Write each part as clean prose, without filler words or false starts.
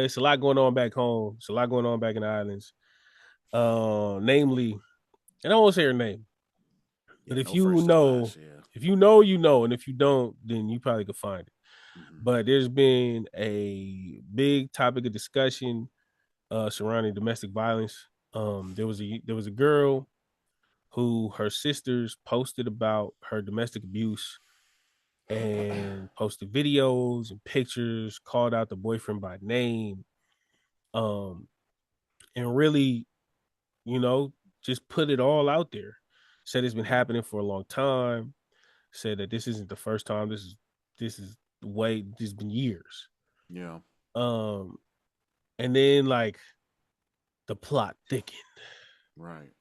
it's a lot going on back home. It's a lot going on back in the islands. Namely, and I won't say her name, but Yeah, no first and last. Yeah. if you know, you know, and if you don't, then you probably could find it. Mm-hmm. But there's been a big topic of discussion surrounding domestic violence. There was a girl who her sisters posted about her domestic abuse and posted videos and pictures, called out the boyfriend by name, um, and really, you know, just put it all out there. Said it's been happening for a long time. Said that this isn't the first time. This is way. This has been years. Yeah. Um, and then like the plot thickened. Right.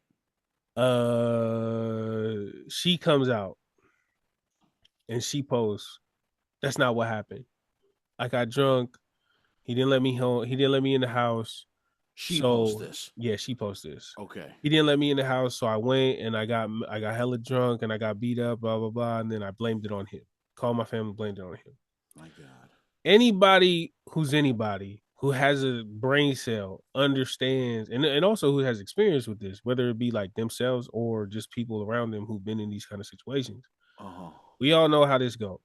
She comes out and she posts, "That's not what happened. I got drunk. He didn't let me home. He didn't let me in the house. She posts So this. yeah, she posted this. Okay. He didn't let me in the house, so I went and I got hella drunk and I got beat up, blah blah blah, and then I blamed it on him. Called my family, blamed it on him. My God. Anybody who has a brain cell understands and also who has experience with this, whether it be like themselves or just people around them who've been in these kind of situations. Uh-huh. We all know how this goes.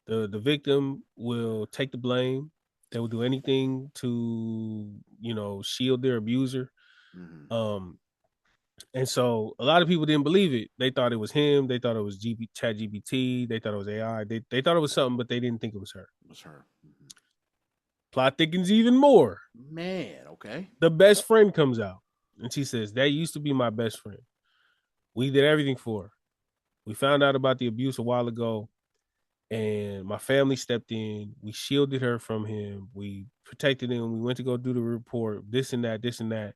The victim will take the blame. They will do anything to, shield their abuser. Mm-hmm. Um, and so a lot of people didn't believe it. They thought it was him. They thought it was Chat GBT. They thought it was AI. They thought it was something, but they didn't think it was her. It was her. Mm-hmm. Plot thickens even more. Man, okay. The best friend comes out and she says, "That used to be my best friend. We did everything for her. We found out about the abuse a while ago, and my family stepped in. We shielded her from him. We protected him. We went to go do the report, this and that, this and that.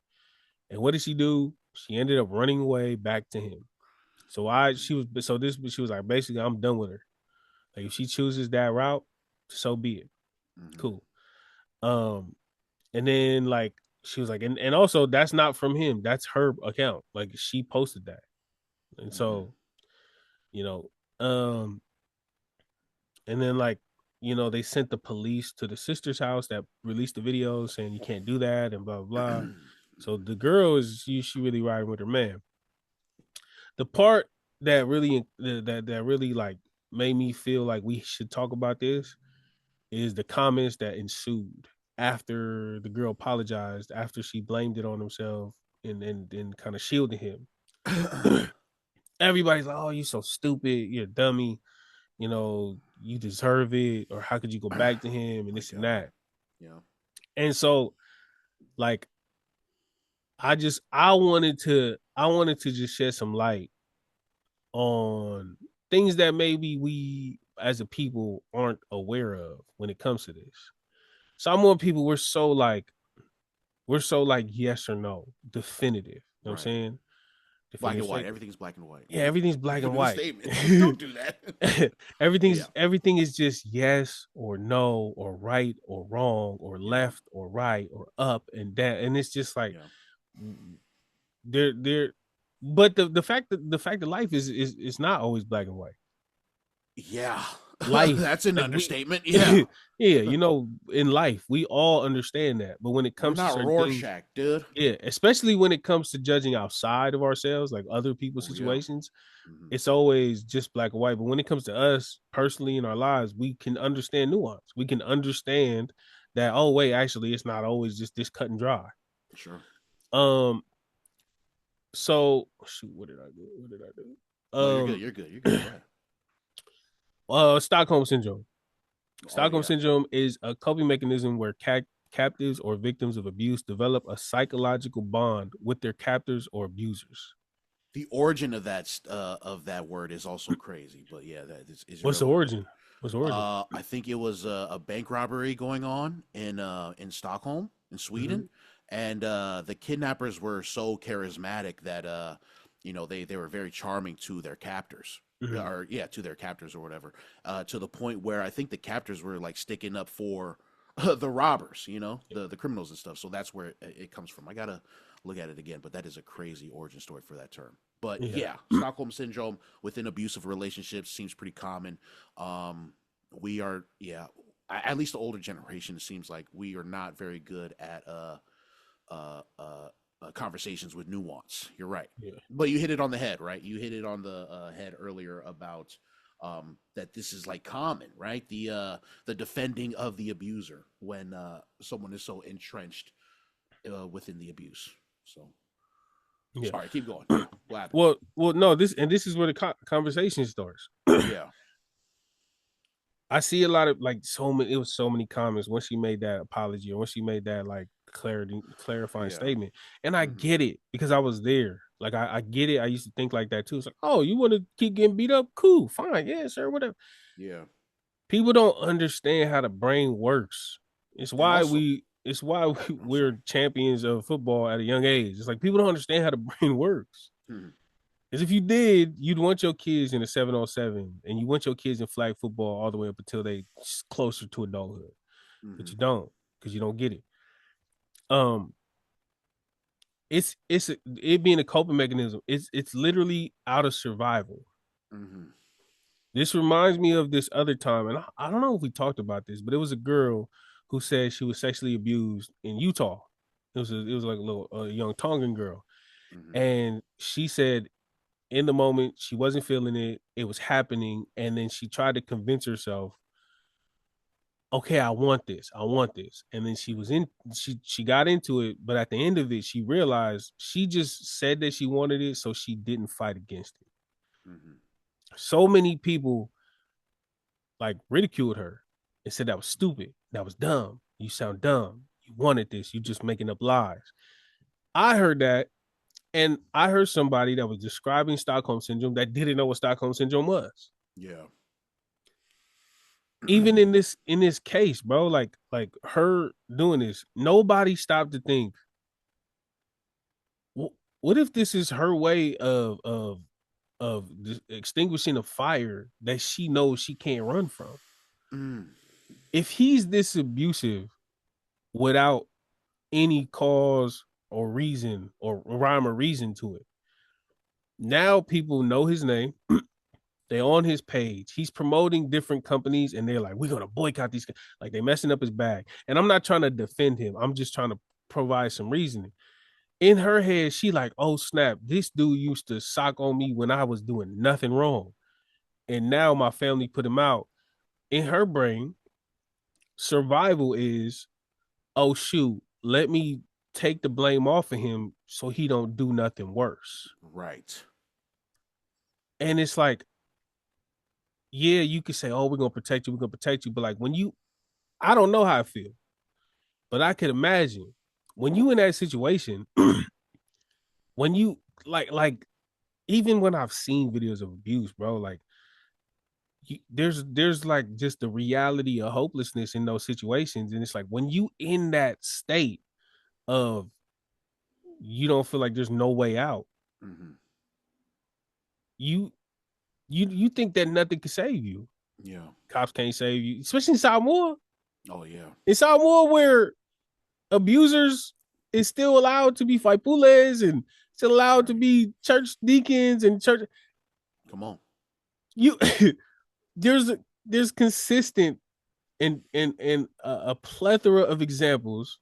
And what did she do? She ended up running away back to him. So she was like, basically, I'm done with her. Like if she chooses that route, so be it. Mm-hmm. Cool. Um, and then like she was like, and also that's not from him. That's her account. Like she posted that. And Mm-hmm. so, you know, um, and then like, they sent the police to the sister's house that released the video saying you can't do that and blah blah blah. So the girl is she really riding with her man. The part that really like made me feel like we should talk about this is the comments that ensued after the girl apologized, after she blamed it on herself and kind of shielded him. Everybody's like, "Oh, you so stupid, you're a dummy, you deserve it, or how could you go back to him and My this and God. that." Yeah. And so, like, I wanted to just shed some light on things that maybe we as a people aren't aware of when it comes to this. Some people we're so like yes or no, definitive. You know what I'm Right. saying? Black Definitive. and white. Everything's black and white. Yeah, everything's black and Definitive white. statement. Don't do that. Yeah. Everything is just yes or no or right or wrong or Yeah. left or right or up and down, and it's just like Yeah. they're but the fact that life is not always black and white. Yeah. Life, That's an like we understatement. Yeah. yeah, in life we all understand that, but when it We're comes to not certain things, Rorschach, dude. yeah, especially when it comes to judging outside of ourselves, like other people's Oh, yeah. situations, Mm-hmm. it's always just black and white. But when it comes to us personally in our lives, we can understand nuance. We can understand that, oh wait, actually it's not always just this cut and dry. Sure. Um so shoot, what did I do? No, you're good. You're good. You're good. Go ahead. Stockholm syndrome. Oh, Stockholm yeah. syndrome is a coping mechanism where captives or victims of abuse develop a psychological bond with their captors or abusers. The origin of that word is also crazy, but yeah, that is What's the really weird. origin? What's the origin? I think it was a bank robbery going on in Stockholm, in Mm-hmm. Sweden, and the kidnappers were so charismatic that they were very charming to their captors. Mm-hmm. Or yeah, to their captors or whatever, to the point where I think the captors were like sticking up for the robbers, the criminals and stuff. So that's where it comes from. I gotta look at it again, but that is a crazy origin story for that term. But Yeah. yeah, Stockholm syndrome within abusive relationships seems pretty common. We are, yeah. at least the older generation, it seems like we are not very good at conversations with nuance. You're right, Yeah. but you hit it on the head, right? You hit it on the head earlier about that this is like common, right? The defending of the abuser when someone is so entrenched within the abuse. So Yeah. sorry, keep going. Yeah, what happened? No, this is where the conversation starts. Yeah, I see a lot of like so many. It was so many comments when she made that apology or when she made that like clarifying yeah, statement, and I hmm get it because I was there. Like I get it. I used to think like that too. It's like, oh, you want to keep getting beat up? Cool, fine, yeah, sure, whatever. yeah, People don't understand how the brain works. It's and why also, we. It's why I'm sorry. we're champions of football at a young age. It's like people don't understand how the brain works. hmm Because if you did, you'd want your kids in a 7-on-7 and you want your kids in flag football all the way up until they closer to adulthood. But hmm you don't because you don't get it. Um, it being a coping mechanism. It's literally out of survival. hmm This reminds me of this other time, and I don't know if we talked about this, but it was a girl who said she was sexually abused in Utah. It was like a young Tongan girl, hmm and she said in the moment she wasn't feeling it, it was happening, and then she tried to convince herself, okay, I want this, and then she got into it, but at the end of it she realized she just said that she wanted it, so she didn't fight against it. hmm So many people like ridiculed her and said that was stupid, that was dumb, you sound dumb, you wanted this, you just making up lies. I heard that, and I heard somebody that was describing Stockholm syndrome that didn't know what Stockholm syndrome was. Yeah. Even in this case, bro, like her doing this, nobody stopped to think, what if this is her way of extinguishing a fire that she knows she can't run from? mm, If he's this abusive without any cause or reason or rhyme or reason to it, now people know his name. They on his page. He's promoting different companies, and they're like, "We're gonna boycott these." Like they messing up his bag. And I'm not trying to defend him. I'm just trying to provide some reasoning. In her head, she like, "Oh snap! This dude used to sock on me when I was doing nothing wrong, and now my family put him out." In her brain, survival is, "Oh shoot, let me take the blame off of him so he don't do nothing worse." right. And it's like, yeah, you could say, "Oh, we're gonna protect you," but like I don't know how I feel. But I could imagine when you in that situation, when you like even when I've seen videos of abuse, bro, like there's like just the reality of hopelessness in those situations, and it's like when you in that state of you don't feel like there's no way out, hmm you you think that nothing can save you. Yeah. Cops can't save you, especially in Samoa. Oh yeah. In Samoa, where abusers is still allowed to be faipules and still allowed to Right. be church deacons and church. Come on. You there's there's consistent and a plethora of examples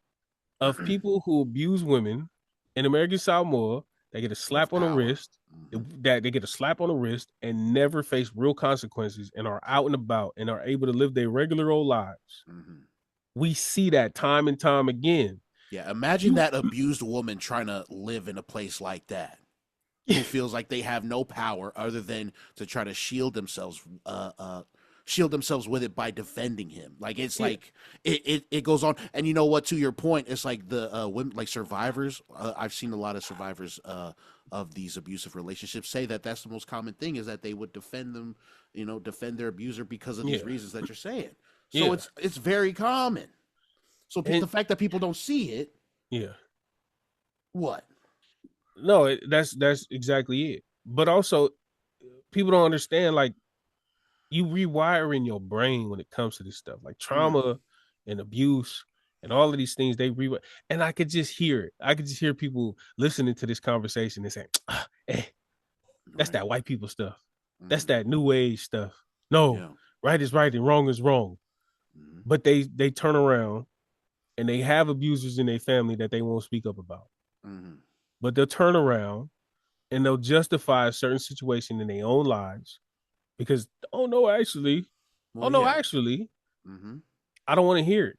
of people who abuse women in American Samoa. They get a With slap on the power. wrist. hmm That they get a slap on the wrist and never face real consequences and are out and about and are able to live their regular old lives. hmm We see that time and time again. Yeah. Imagine You that abused woman trying to live in a place like that, who feels like they have no power other than to try to shield themselves with it by defending him. Like it's yeah, like it goes on. And you know what, to your point, it's like the women, like survivors, I've seen a lot of survivors of these abusive relationships say that that's the most common thing, is that they would defend them, defend their abuser because of these yeah, reasons that you're saying. So yeah. it's very common. So And the fact that people don't see it, yeah. what? No, that's exactly it. But also, people don't understand. Like you rewiring your brain when it comes to this stuff, like Mm, trauma and abuse and all of these things. They rewire, and I could just hear it. I could just hear people listening to this conversation and saying, "Eh, that's right. that white people stuff. That's hmm that new age stuff. No, Yeah. right is right and wrong is wrong." Mm-hmm. but they turn around and they have abusers in their family that they won't speak up about. Mm-hmm. But they'll turn around and they'll justify a certain situation in their own lives because, oh no, actually, oh Well, no, yeah. actually, Mm-hmm. I don't want to hear it.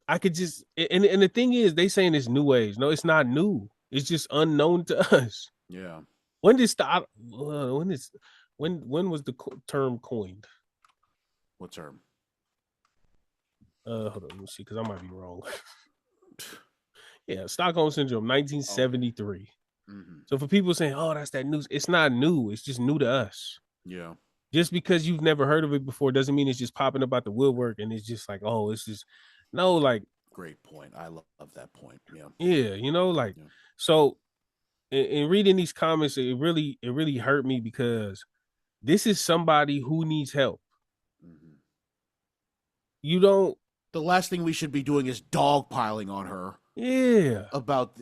I could just, and the thing is, they saying it's new age. No, it's not new. It's just unknown to us. Yeah. When did stop? When is when was the term coined? What term? Hold on, let me see, because I might be wrong. Yeah, Stockholm syndrome, Okay. 1973. Mm-hmm. So for people saying, "Oh, that's that news," it's not new. It's just new to us. Yeah. Just because you've never heard of it before doesn't mean it's just popping up out the woodwork and it's just like, oh, it's just no, like, Great point. I love that point. Yeah. yeah, like Yeah. so. In reading these comments, it really hurt me because this is somebody who needs help. Mm-hmm. You don't, The last thing we should be doing is dogpiling on her yeah, about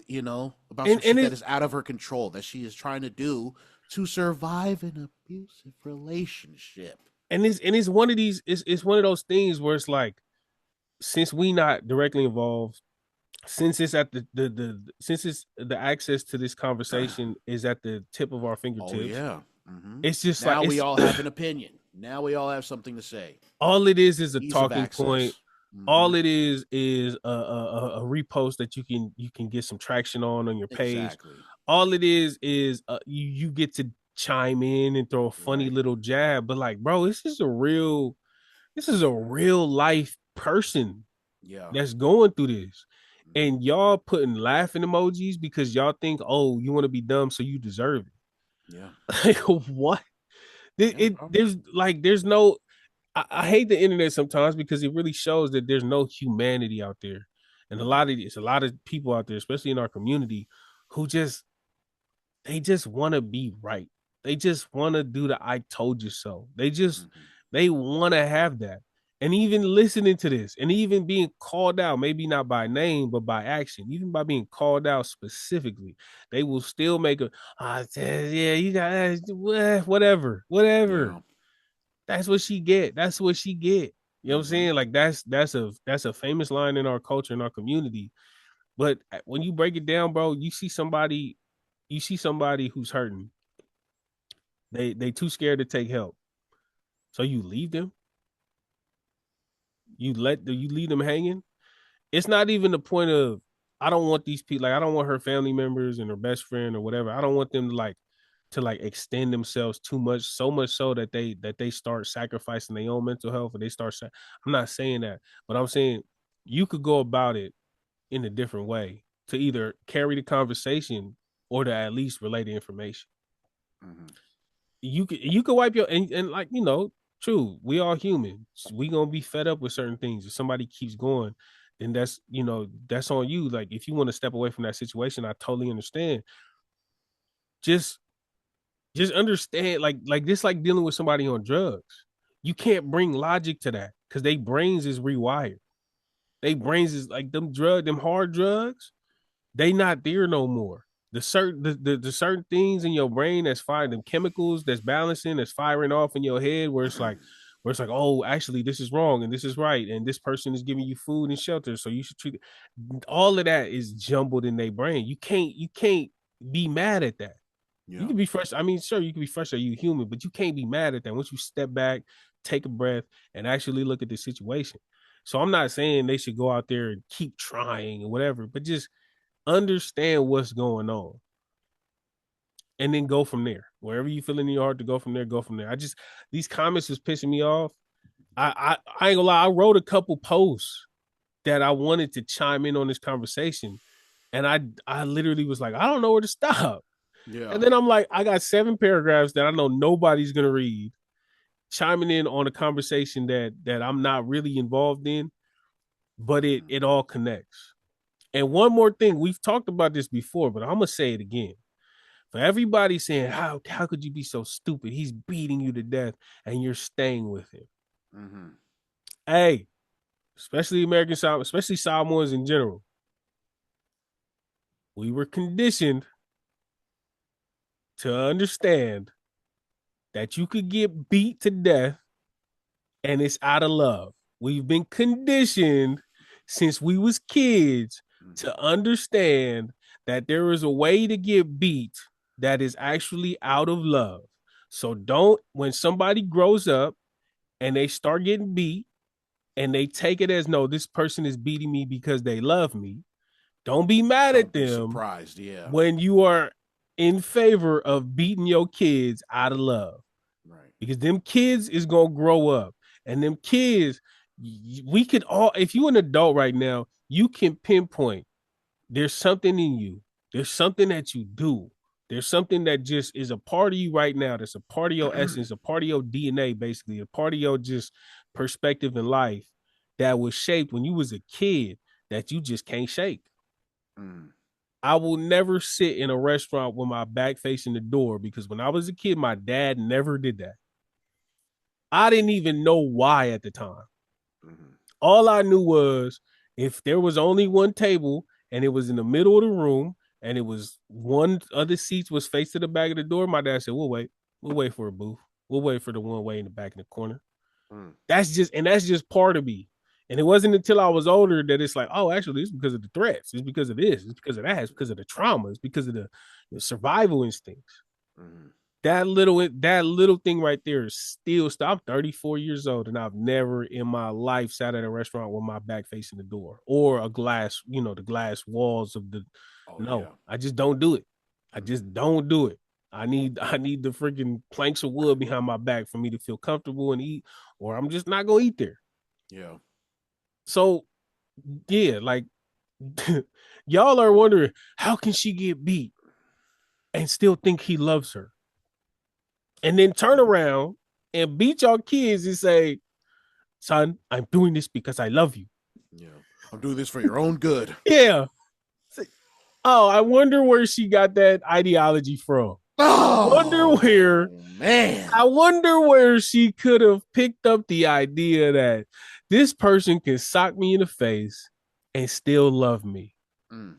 about some and shit that it is out of her control that she is trying to do to survive an abusive relationship. and it's one of these. It's one of those things where it's like, since we not directly involved, since it's at since it's the access to this conversation is at the tip of our Oh fingertips. yeah. Mm-hmm. It's just like Now we it's all have an opinion. Now we all have something to say. all it is a Ease of talking point. access. Mm-hmm. All it is a repost that you can get some traction on your page. Exactly. All it is you get to chime in and throw a funny Right. little jab, but like, bro, this is a real life person Yeah. that's going through this. Mm-hmm. And y'all putting laughing emojis because y'all think, oh, you want to be dumb, so you deserve Yeah. it. Like, what? Yeah, bro. There's no. I hate the internet sometimes because it really shows that there's no humanity out there, and Mm-hmm. a lot of people out there, especially in our community, who just want to be right. They just want to do the "I told you so." Mm-hmm. They want to have that. And even listening to this, and even being called out, maybe not by name but by action, even by being called out specifically, they will still make a, yeah, you got whatever, whatever. Yeah. That's what she get. That's what she get. You know what I'm Mm-hmm. saying? Like that's a famous line in our culture, in our community. But when you break it down, bro, you see somebody who's hurting. They too scared to take help. So you leave them. You leave them hanging. It's not even the point of, I don't want these people, like, I don't want her family members and her best friend or whatever. I don't want them to extend themselves too much, so much so that they start sacrificing their own mental health, or they start. I'm not saying that, but I'm saying you could go about it in a different way to either carry the conversation or to at least relay the information. Mm-hmm. You could wipe your, and like, true, we all human. We gonna be fed up with certain things. If somebody keeps going, then that's on you. Like, if you want to step away from that situation, I totally understand. Just just understand, like this, like dealing with somebody on drugs. You can't bring logic to that because they brains is rewired. They brains is like them hard drugs. They not there no more. The certain things in your brain that's firing, them chemicals that's balancing, that's firing off in your head, where it's like, oh, actually this is wrong and this is right, and this person is giving you food and shelter, so you should treat it. All of that is jumbled in their brain. You can't be mad at that. You Yeah. can be frustrated. I mean, sure, you can be frustrated. You're human, but you can't be mad at that once you step back, take a breath, and actually look at the situation. So I'm not saying they should go out there and keep trying or whatever, but just understand what's going on and then go from there. Wherever you feel in your heart to go from there, go from there. These comments is pissing me off. I ain't gonna lie, I wrote a couple posts that I wanted to chime in on this conversation. And I literally was like, I don't know where to stop. Yeah. And then I'm like, I got 7 paragraphs that I know nobody's gonna read, chiming in on a conversation that I'm not really involved in, but it all connects. And one more thing, we've talked about this before, but I'm gonna say it again. For everybody saying, how could you be so stupid? He's beating you to death and you're staying with him. Mm-hmm. Hey, especially American Samoa, especially Samoans in general, we were conditioned to understand that you could get beat to death and it's out of love. We've been conditioned since we was kids Mm-hmm. to understand that there is a way to get beat that is actually out of love. So don't, when somebody grows up and they start getting beat and they take it as, no, this person is beating me because they love me. Don't be mad at Don't be them surprised. Yeah. when you are in favor of beating your kids out of love, Right. because them kids is gonna grow up, and them kids, we could all, if you're an adult right now, you can pinpoint there's something in you, there's something that you do, there's something that just is a part of you right now, that's a part of your essence, a part of your DNA, basically a part of your just perspective in life, that was shaped when you was a kid, that you just can't shake. Mm. I will never sit in a restaurant with my back facing the door, because when I was a kid, my dad never did that. I didn't even know why at the time. Mm-hmm. All I knew was, if there was only one table and it was in the middle of the room and it was one other seats was facing the back of the door, my dad said, "We'll wait. We'll wait for a booth. We'll wait for the one way in the back in the corner." Mm. That's just part of me. And it wasn't until I was older that it's like, oh, actually, it's because of the threats. It's because of this. It's because of that. It's because of the trauma. It's because of the survival instincts. Mm-hmm. That little thing right there is still. I'm 34 years old, and I've never in my life sat at a restaurant with my back facing the door or a glass, the glass walls of the. Oh No, yeah. I just don't do it. I Mm-hmm. just don't do it. I need the freaking planks of wood behind my back for me to feel comfortable and eat, or I'm just not gonna eat there. Yeah. So yeah, like y'all are wondering, how can she get beat and still think he loves her, and then turn around and beat your kids and say, "Son, I'm doing this because I love you." Yeah. I'm doing this for your own good. Yeah. Oh, I wonder where she got that ideology from. Wonder Oh where man. I wonder where she could have picked up the idea that this person can sock me in the face and still love me. Mm.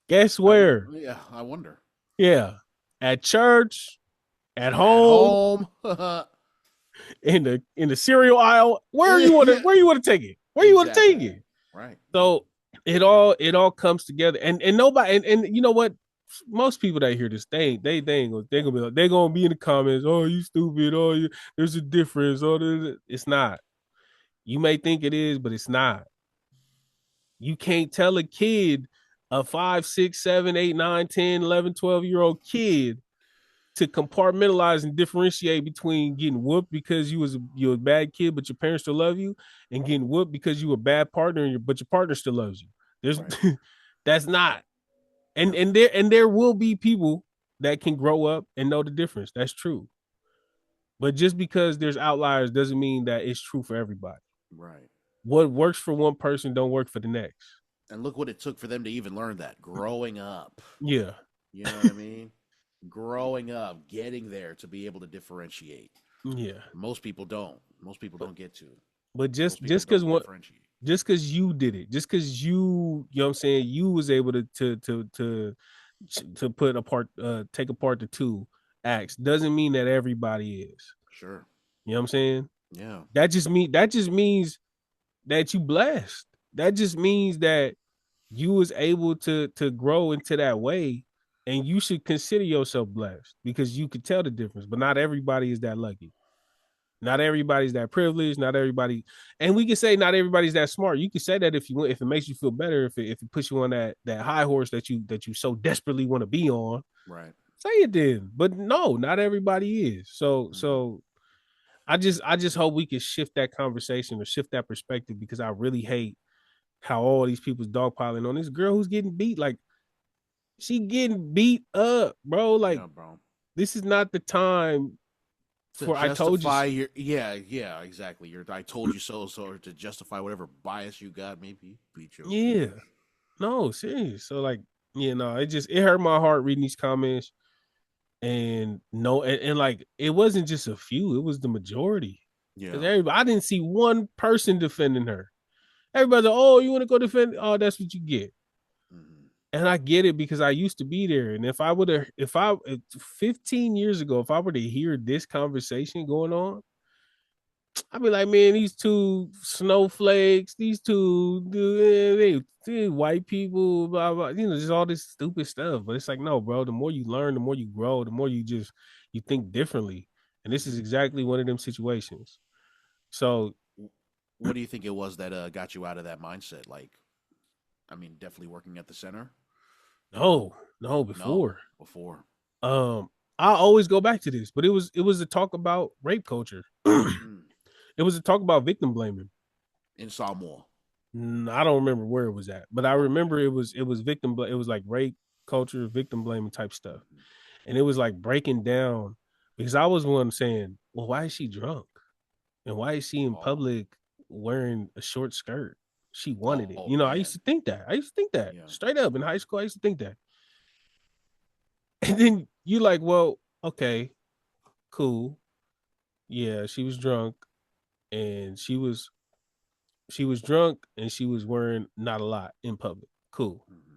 Guess where? Yeah. I wonder. Yeah. At church, at At home, home. in the cereal aisle. Where you want to Yeah. where you want to take it? Where you want to Exactly. take it? Right. So it all comes together, and nobody, and you know what? Most people that hear this thing, they're gonna be like, they're gonna be in the comments, "Oh, you stupid, oh, there's a difference." Oh, it's not. You may think it is, but it's not. You can't tell a kid, a 5, 6, 7, 8, 9, 10, 11, 12-year old kid, to compartmentalize and differentiate between getting whooped because you're a bad kid but your parents still love you, and getting whooped because you a bad partner but your partner still loves you. There's Right. that's not. and Yep. and there will be people that can grow up and know the difference. That's true. But just because there's outliers doesn't mean that it's true for everybody. Right. What works for one person don't work for the next. And look what it took for them to even learn that. Growing up. Yeah. You know what I mean? Growing up, getting there to be able to differentiate. Yeah. Most people don't. Most people But don't get to. but Most just people just because don't one differentiate. just because you did it, just because you know what I'm saying, you was able to put apart, take apart the two acts, doesn't mean that everybody is. Sure. You know what I'm saying? Yeah. That just means that you blessed. That just means that you was able to grow into that way, and you should consider yourself blessed because you could tell the difference. But not everybody is that lucky. Not everybody's that privileged. Not everybody, and we can say not everybody's that smart. You can say that if you want, if it makes you feel better, if it puts you on that high horse that you so desperately want to be on. Right. Say it then. But no, not everybody is. So Mm-hmm. so I just hope we can shift that conversation or shift that perspective, because I really hate how all these people's dogpiling on this girl who's getting beat. Like, she getting beat up, bro. Like, Yeah, bro. this is not the time To for I told you. justify your yeah, exactly. Your I told you so, so to justify whatever bias you got, maybe beat your kid. Yeah. No, serious. So like, it hurt my heart reading these comments, and no, and like, it wasn't just a few, it was the majority. Because Yeah. everybody, I didn't see one person defending her. Everybody's like, "Oh, you want to go defend? Oh, that's what you get." Mm-hmm. And I get it, because I used to be there. And if I 15 years ago, if I were to hear this conversation going on, I be like, man, these two snowflakes, these two they white people, blah blah, just all this stupid stuff. But it's like, no, bro. The more you learn, the more you grow, the more you think differently. And this is Mm-hmm. exactly one of them situations. So What do you think it was that got you out of that mindset? Like, I mean, definitely working at the center, or no, no? before. Before. Um, I always go back to this, but it was a talk about rape culture. Mm. It was a talk about victim blaming. In Samoa. I don't remember where it was at, but I Okay. remember it was it was like rape culture, victim blaming type stuff, Mm-hmm. and it was like breaking down because I was one saying, well, why is she drunk and why is she in Oh. public wearing a short skirt? She wanted it. Oh I used man. to think that. I used to think that Yeah. straight up in high school. I used to think that, and then you like, well, okay, cool, yeah, she was drunk and she was drunk and she was wearing not a lot in public. Cool. Mm-hmm.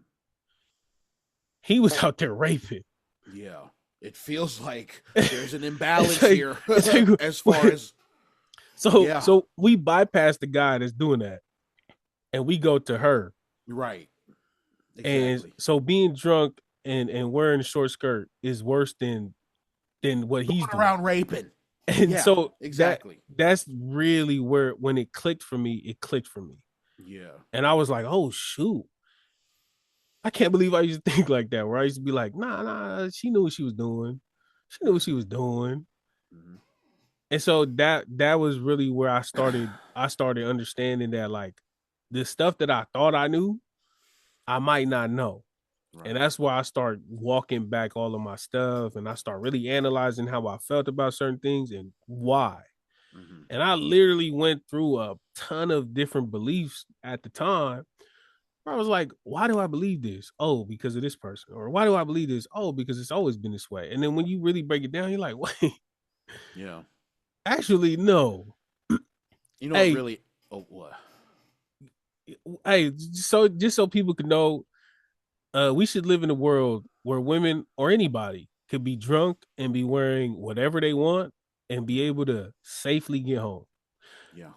He was out there raping. Yeah. It feels like there's an it's imbalance like here it's like as far as so yeah. so we bypass the guy that's doing that and we go to her. Right. And Exactly. so being drunk and wearing a short skirt is worse than what he's Going doing. around raping. And Yeah. so Exactly. that's really where when it clicked for me, it clicked for me. Yeah. And I was like, oh shoot. I can't believe I used to think like that, where I used to be like, nah, she knew what she was doing. She knew what Right. she was doing. Mm-hmm. And so that was really where I started understanding that like the stuff that I thought I knew, I might not know. And Right. that's why I start walking back all of my stuff and I start really analyzing how I felt about certain things and why. Mm-hmm. And I literally went through a ton of different beliefs at the time. I was like, why do I believe this? Oh, because of this person. Or why do I believe this? Oh, because it's always been this way. And then when you really break it down, you're like, wait, Yeah. actually, no. You know what Hey, really? Oh, what? just so people can know, we should live in a world where women or anybody could be drunk and be wearing whatever they want and be Yeah. able to safely get home. Yeah.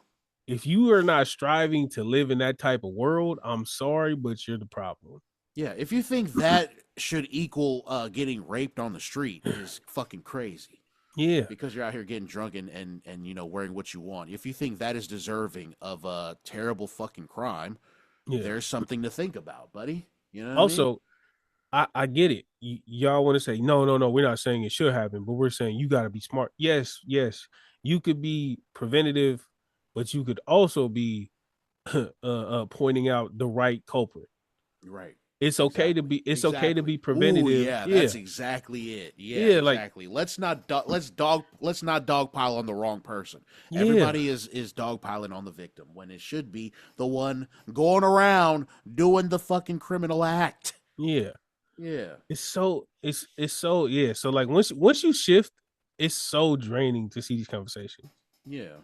If you are not striving to live in that type of world, I'm sorry, but you're the problem. Yeah. If you think that should equal getting raped on the street, is fucking crazy. Yeah, Because you're out here getting drunk and wearing what you want. If you think that is deserving of a terrible fucking crime, yeah. there's something to think about, buddy. You know what I mean? Also, I get it. Y'all want to say no, no, no. We're not saying it should happen, but we're saying you got to be smart. Yes, yes. You could be preventative, but you could also be pointing out the right culprit. Right. It's okay to Exactly. be. It's okay to Exactly. be Ooh, preventative. yeah, Yeah, that's exactly it. Yeah, yeah. Like exactly. Let's not dogpile on the wrong person. yeah, Everybody is dogpiling on the victim when it should be the one going around doing the fucking criminal act. yeah. Yeah. It's so yeah. So like once you shift, it's so draining to see these conversations. Yeah.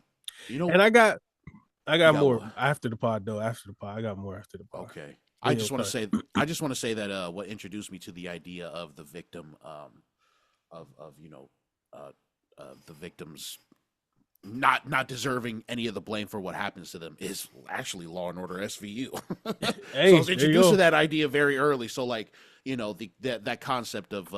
You know, And I got you got more what? after the pod though. After the pod, I got more after the pod. Okay. We ain't gonna cut. I just want to say that what introduced me to the idea of the victim of uh, the victims not deserving any of the blame for what happens to them is actually Law and Order SVU. So I Hey, was there you introduced to go. that idea very early. So like that concept of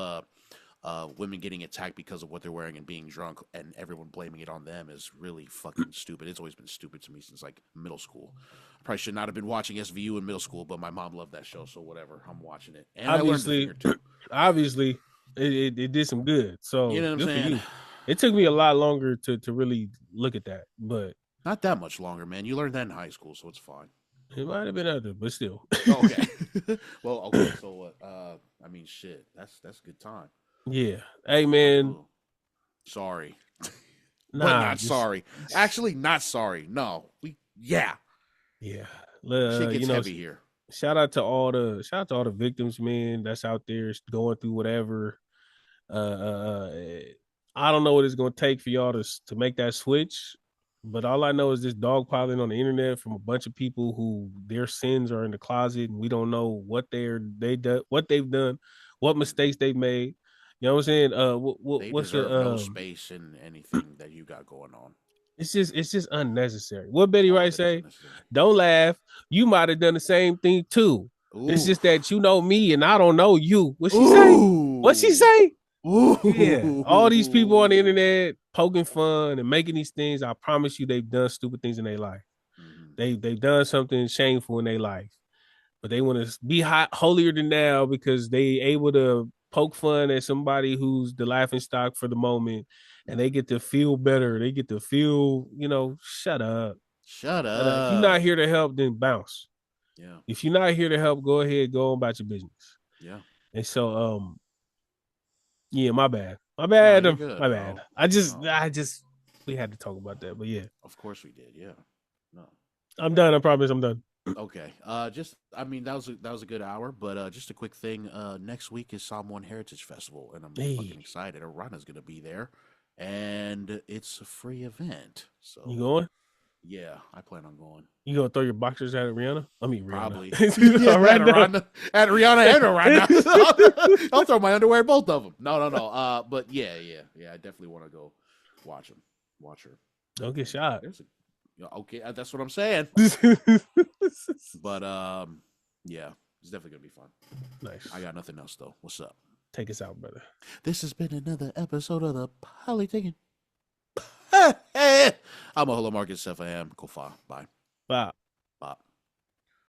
women getting attacked because of what they're wearing and being drunk and everyone blaming it on them is really fucking stupid. It's always been stupid to me since like middle school. I probably should not have been watching SVU in middle school, but my mom loved that show, so whatever. I'm watching it, and I learned a thing Obviously, or two. obviously, it did some good. You So know what I'm good for saying? you. It took me a lot longer to really look at that, but Not that much longer, man. You learned that in high school, so it's fine. it might have been other, but still. Oh, okay. Well, okay. So what? I mean, shit. That's a good time. Yeah. Hey I'm man, cool. Sorry, but nah, not just sorry. Actually, not sorry. No, yeah. yeah. Shit You gets know, heavy here. shout out to all the victims, man, that's out there going through whatever. I don't know what it's gonna take for y'all to make that switch, but all I know is this dogpiling on the internet from a bunch of people who their sins are in the closet and we don't know what they've done, what Mhm. mistakes they've made. You know what I'm saying? They What's deserve no the space in anything that you got going on. It's just unnecessary. What Betty All Wright of it is say? unnecessary. Don't laugh. You might have done the same thing too. It's Ooh. just that you know me and I don't know you. What she say? What she Ooh. say? Yeah, all these people on the Ooh. internet poking fun and making these things. I promise you, they've done stupid things in their life. Mhm. They've done something shameful in their life, but they want to be holier than now because they able to poke fun at somebody who's the laughing stock for the moment, and they Mhm. get to feel better. They get to feel, shut up. Shut If you're not up. here to help, then bounce. Yeah. If you're not here to help, go ahead, go on about your business. Yeah. And so, yeah, my bad. My No, bad. you're good, My bad. bro. No. I just, we had to talk about that. But yeah, Of course we did. Yeah. No. I'm done. I promise I'm done. Okay. Just I mean that was a good hour, but just a quick thing. Next week is Samoan Heritage Festival, and I'm fucking Hey, excited. Arana's gonna be there, and it's a free event. you So going? yeah, I plan on going. You gonna throw your boxers at Rihanna? I mean Probably. Rihanna. Yeah, All right, no. At Rihanna and Arana. I'll throw my underwear at both of them. No, no, no. But yeah. I definitely want to go watch him, watch her. Don't get And shot. there's a yeah, okay. That's what I'm saying. But yeah, it's definitely gonna be fun. I Nice. got nothing else though. What's up? Take us out, brother. This has been another episode of the Politicking. I'm a Holo Marcus F. I am Kofa. Bye. Bye.